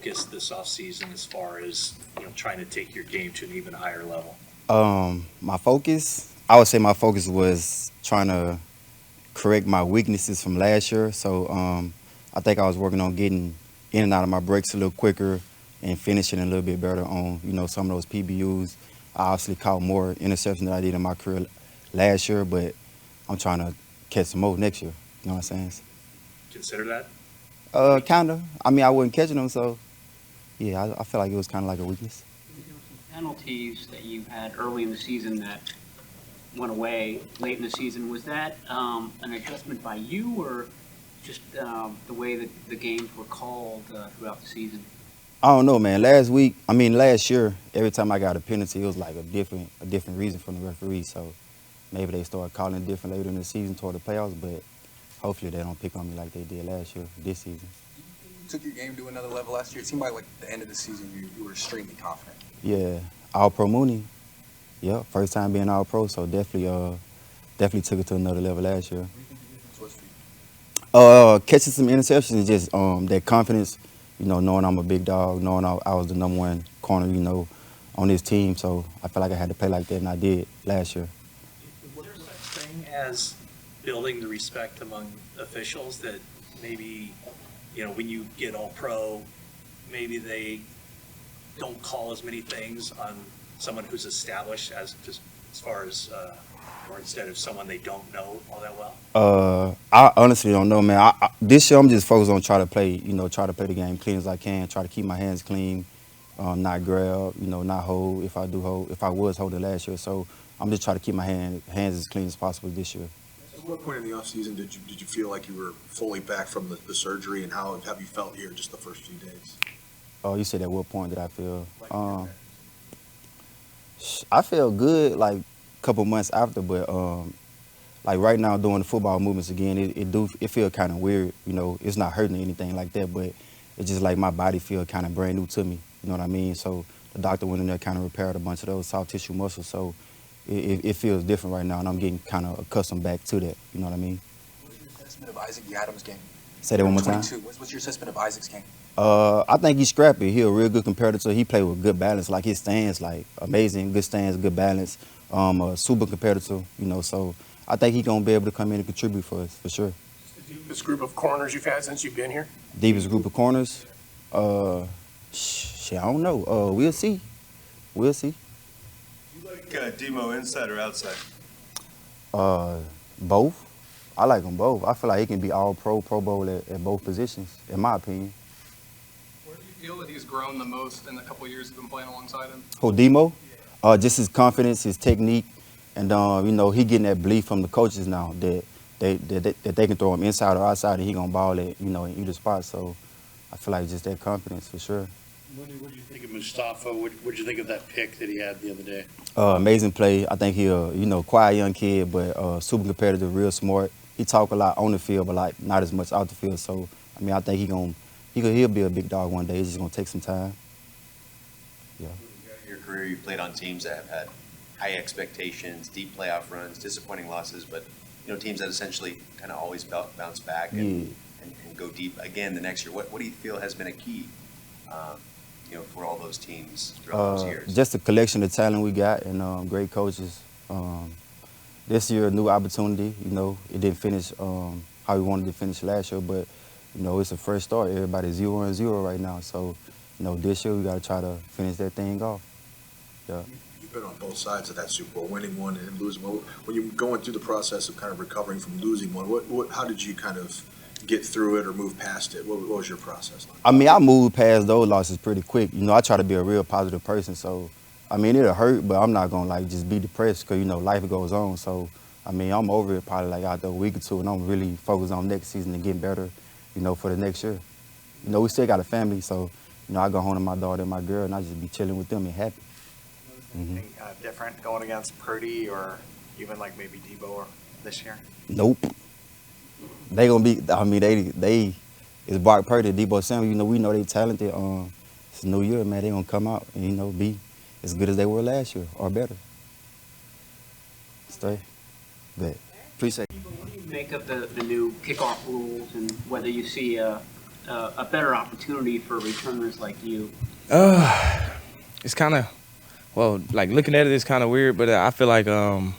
focus this offseason as far as trying to take your game to an even higher level? My focus, I would say my focus was trying to correct my weaknesses from last year. So I think I was working on getting in and out of my breaks a little quicker and finishing a little bit better on some of those PBUs. I obviously caught more interceptions than I did in my career last year, but I'm trying to catch some more next year. You know what I'm saying? Consider that? Kinda. I mean, I wasn't catching them, so yeah, I feel like it was kind of like a weakness. There were some penalties that you had early in the season that went away late in the season. Was that an adjustment by you, or just the way that the games were called throughout the season? I don't know, man. Last year, every time I got a penalty, it was like a different reason from the referee. So maybe they started calling it different later in the season toward the playoffs, but hopefully they don't pick on me like they did last year, this season. You took your game to another level last year. It seemed like the end of the season you were extremely confident. Yeah, All Pro Mooney. Yeah, first time being All Pro, so definitely took it to another level last year. What do you think the difference was for you? Catching some interceptions and just that confidence, knowing I'm a big dog, knowing I was the number one corner, on this team. So I felt like I had to play like that, and I did last year. Was there such thing as building the respect among officials that maybe, when you get all pro, maybe they don't call as many things on someone who's established as just as far as, or instead of someone they don't know all that well? I honestly don't know, man. This year I'm just focused on try to play the game clean as I can, try to keep my hands clean, not grab, not hold if I do hold, if I was holding last year. So I'm just trying to keep my hands as clean as possible this year. At what point in the offseason did you feel like you were fully back from the surgery, and how have you felt here just the first few days? Oh, you said at what point did I feel? I felt good like a couple months after, but like right now doing the football movements again, it feel kind of weird. It's not hurting or anything like that, but it's just like my body feel kind of brand new to me. You know what I mean? So the doctor went in there, kind of repaired a bunch of those soft tissue muscles. So it feels different right now, and I'm getting kind of accustomed back to that. You know what I mean? What's your assessment of Isaac Adams' game? Say that one more time. 22. What's your assessment of Isaac's game? I think he's scrappy. He's a real good competitor. He played with good balance. Like his stance, like amazing, good stance, good balance. A super competitor. So I think he's gonna be able to come in and contribute for us for sure. This group of corners you've had since you've been here? Deepest group of corners. I don't know. We'll see. We'll see. You like Demo inside or outside? Both. I like them both. I feel like he can be all pro, Pro Bowl at both positions, in my opinion. Where do you feel that he's grown the most in the couple of years you've been playing alongside him? Who, Demo? Just his confidence, his technique, and he getting that belief from the coaches now that they can throw him inside or outside and he gonna ball at in either spot. So I feel like just that confidence for sure. What do you think of Mustafa? What did you think of that pick that he had the other day? Amazing play. I think he quiet young kid, but super competitive, real smart. He talk a lot on the field, but like not as much out the field. So I think he'll be a big dog one day. It's just gonna take some time. Yeah. In your career, you've played on teams that have had high expectations, deep playoff runs, disappointing losses, but teams that essentially kind of always bounce back and go deep again the next year. What do you feel has been a key, for all those teams throughout those years? Just the collection of talent we got and great coaches. This year, a new opportunity. It didn't finish how we wanted to finish last year, but it's a fresh start. Everybody's 0-0 right now, so this year we got to try to finish that thing off. Yeah. You've been on both sides of that Super Bowl, winning one and losing one. When you're going through the process of kind of recovering from losing one, how did you kind of get through it or move past it? What was your process like? I moved past those losses pretty quick. I try to be a real positive person, so it'll hurt, but I'm not gonna just be depressed because life goes on. So I'm over it probably like after a week or two, and I'm really focused on next season and getting better, for the next year. We still got a family, so I go home to my daughter and my girl, and I just be chilling with them and happy. Anything different going against Purdy or even like maybe Deebo or this year? Nope. They gonna be. They it's Brock Purdy, Deebo Samuel. We know they talented. It's a new year, man. They gonna come out and be as good as they were last year or better. Stay. Good. Appreciate it. What do you make of the new kickoff rules and whether you see a a better opportunity for returners like you? It's kind of, well, like looking at it, it's kind of weird, but I feel like on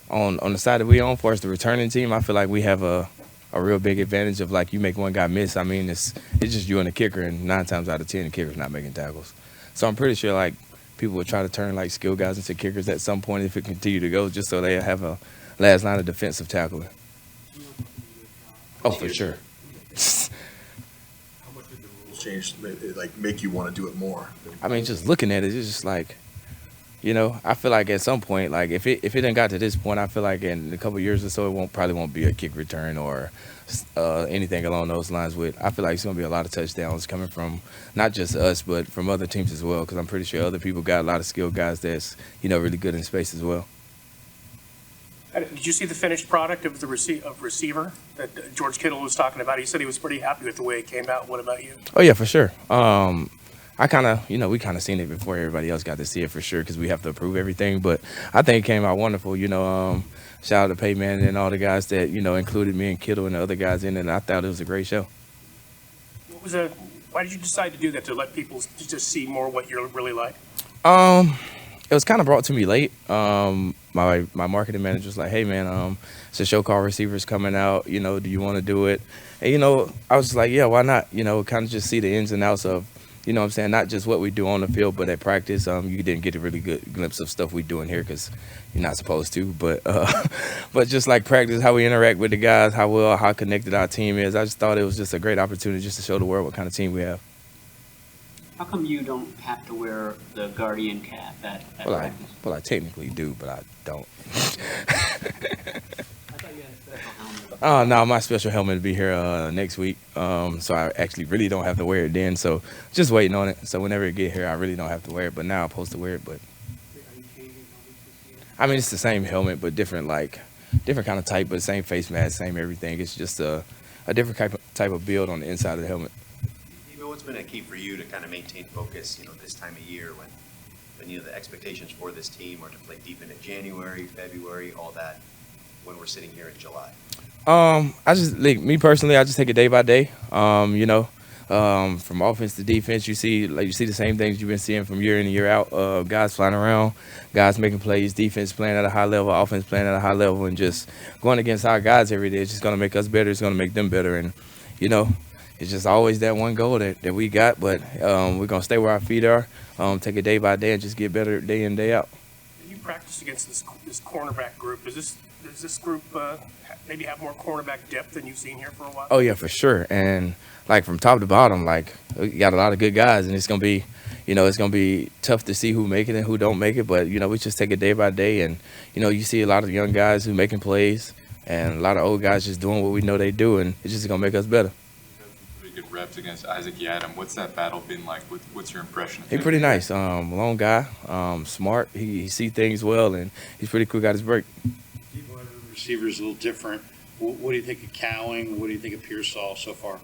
the side that we on for us, the returning team, I feel like we have a real big advantage of like you make one guy miss. I mean, it's just you and the kicker, and 9 times out of 10, the kicker's not making tackles. So I'm pretty sure like people would try to turn like skill guys into kickers at some point if it continue to go, just so they have a last line of defensive tackling. Oh, for sure. How much did the rules change, like, make you want to do it more? I mean, just looking at it, it's just like, you know, I feel like at some point, like if it didn't got to this point, I feel like in a couple of years or so, it probably won't be a kick return or anything along those lines. I feel like it's gonna be a lot of touchdowns coming from not just us, but from other teams as well. Because I'm pretty sure other people got a lot of skilled guys that's really good in space as well. Did you see the finished product of the receiver that George Kittle was talking about? He said he was pretty happy with the way it came out. What about you? Oh yeah, for sure. I kind of, we kind of seen it before everybody else got to see it for sure because we have to approve everything. But I think it came out wonderful. Shout out to Payman and all the guys that included me and Kittle and the other guys in it. And I thought it was a great show. Why did you decide to do that, to let people just see more what you're really like? It was kind of brought to me late. My marketing manager was like, "Hey man, it's a show called Receivers coming out. Do you want to do it?" And I was just like, "Yeah, why not?" Kind of just see the ins and outs of, what I'm saying, not just what we do on the field, but at practice. You didn't get a really good glimpse of stuff we do in here because you're not supposed to. But but just like practice, how we interact with the guys, how connected our team is. I just thought it was just a great opportunity just to show the world what kind of team we have. How come you don't have to wear the Guardian cap at practice? I technically do, but I don't. Oh, no, my special helmet will be here next week. So I actually really don't have to wear it then. So just waiting on it. So whenever it get here, I really don't have to wear it. But now I'm supposed to wear it. But I mean, it's the same helmet, but different kind of type, but same face mask, same everything. It's just a different type of build on the inside of the helmet. What's been a key for you to kind of maintain focus, this time of year when the expectations for this team are to play deep into January, February, all that, when we're sitting here in July? I just, me personally, I just take it day by day. From offense to defense, you see the same things you've been seeing from year in and year out. Guys flying around, guys making plays, defense playing at a high level, offense playing at a high level, and just going against our guys every day. It's just going to make us better. It's going to make them better. And, it's just always that one goal that we got, but we're going to stay where our feet are, take it day by day, and just get better day in, day out. You practice against this cornerback group. Does this group maybe have more cornerback depth than you've seen here for a while? Oh, yeah, for sure. And, from top to bottom, we got a lot of good guys, and it's going to be, it's going to be tough to see who make it and who don't make it, but, we just take it day by day. And, you see a lot of young guys who making plays and a lot of old guys just doing what we know they do, and it's just going to make us better. Good reps against Isaac Yadam. What's that battle been like? What's your impression of him? He's pretty nice. Long guy, smart. He see things well, and he's pretty quick at his break. Receivers a little different. What do you think of Cowing? What do you think of Pearsall so far?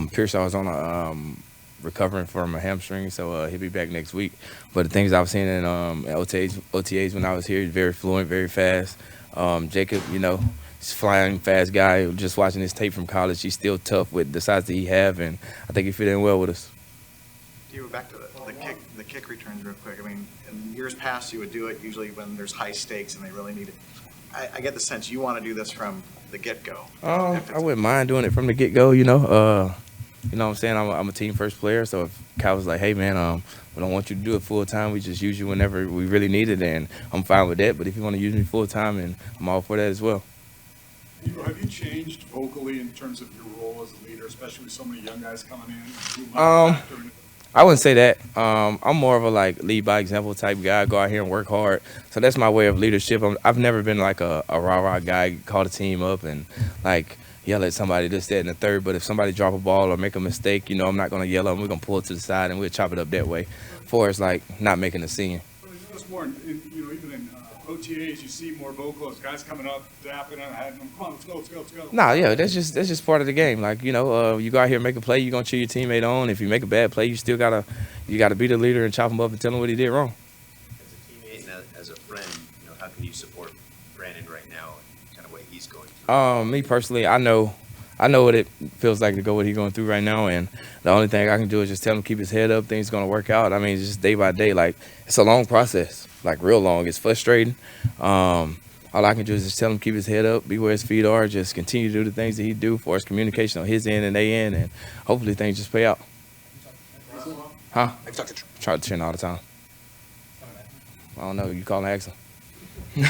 Pearsall is on recovering from a hamstring, so he'll be back next week. But the things I've seen in OTAs when I was here, he's very fluent, very fast. Jacob, he's a flying fast guy. Just watching his tape from college, he's still tough with the size that he have, and I think he fit in well with us. Back to the kick returns real quick. I mean, in years past, you would do it usually when there's high stakes and they really need it. I get the sense you want to do this from the get-go. I wouldn't mind doing it from the get-go, You know what I'm saying? I'm a team first player, so if Kyle was like, "Hey man, we don't want you to do it full time. We just use you whenever we really need it," and I'm fine with that. But if you want to use me full time, and I'm all for that as well. Have you changed vocally in terms of your role as a leader, especially with so many young guys coming in? I wouldn't say that. I'm more of a lead by example type guy. Go out here and work hard. So that's my way of leadership. I've never been like a rah-rah guy, call the team up and yell at somebody this, that, and the third. But if somebody drop a ball or make a mistake, I'm not going to yell at them. We're going to pull it to the side and we'll chop it up that way. For us, not making a scene. It's more, even in OTAs, you see more vocals, guys coming up, zapping and having them, come on, let's go. Nah, yeah, that's just part of the game. You go out here and make a play, you're gonna cheer your teammate on. If you make a bad play, you still gotta be the leader and chop him up and tell him what he did wrong. As a teammate and as a friend, how can you support Brandon right now and kind of what he's going through? Me personally, I know I know what it feels like to go what he's going through right now, and the only thing I can do is just tell him keep his head up. Things going to work out. I mean, it's just day by day. Like, it's a long process, like real long. It's frustrating. All I can do is just tell him keep his head up, be where his feet are, just continue to do the things that he do for his communication on his end and their end, and hopefully things just pay out. Huh? I've talked to Try to Trent all the time. I don't know. You call and ask him.